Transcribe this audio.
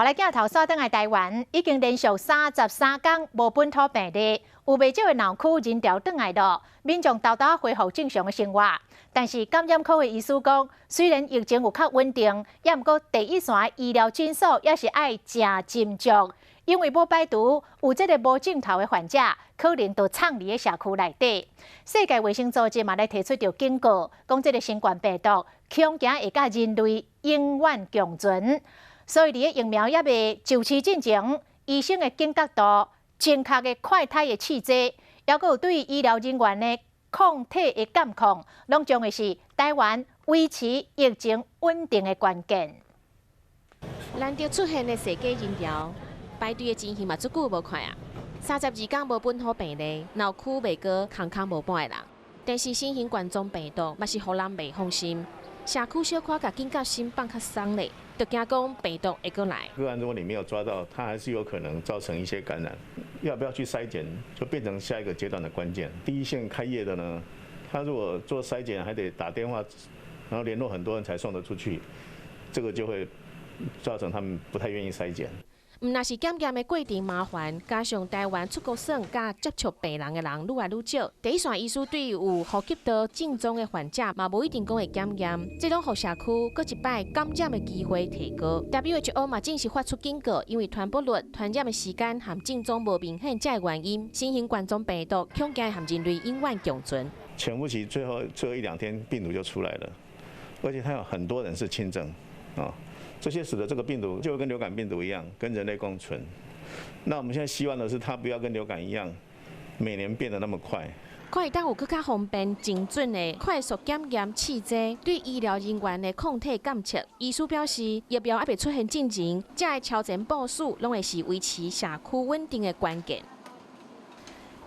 后来镜头锁登来台湾，已经连续33天无本土病例，有不少的闹区人潮转来了，民众豆豆恢复正常的生活。但是感染科的医师讲，虽然疫情有较稳定，也毋过第一线的医疗诊所也是爱真斟酌，因为要摆除有这个无镜头的患者，可能都藏伫个社区内底。世界卫生组织嘛来提出着警告，讲这个新冠病毒恐惊会甲人类永远共存。所以，伫个疫苗也未就期进前，医生的警觉度、正确的快筛的试剂，还有对医疗人员的抗体的监控，拢将会是台湾维持疫情稳定的关键。难得出现的世界人潮，排队的情形嘛，足久无看啊。32天无本土病例，闹区未过空无半个人。但是新型冠状病毒嘛是互人未放心，社区小可甲警觉心放较松咧。就惊讲病毒会过来。个案如果你没有抓到，它还是有可能造成一些感染。要不要去筛检，就变成下一个阶段的关键。第一线开业的呢，他如果做筛检还得打电话，然后联络很多人才送得出去，这个就会造成他们不太愿意筛检。若是检验的过程麻烦，加上台湾出国省甲接触病人的人愈来愈少，第一线医师对有呼吸道症状的患者嘛无一定讲会检验，这拢互社区搁一摆感染的机会提高。WHO 嘛正式发出警告，因为传播率、传染的时间和症状无明显这个原因，新型冠状病毒恐惊和人类永远共存。潜伏期最后1-2天病毒就出来了，而且它有很多人是轻症啊。这些使得这个病毒就跟流感病毒一样，跟人类共存。那我们现在希望的是，它不要跟流感一样，每年变得那么快。可以当有更加方便、精准的快速检验试剂，对医疗人员的抗体监测。医师表示，疫苗还未出现进前，这个超前部署，拢会是维持社区稳定的关键。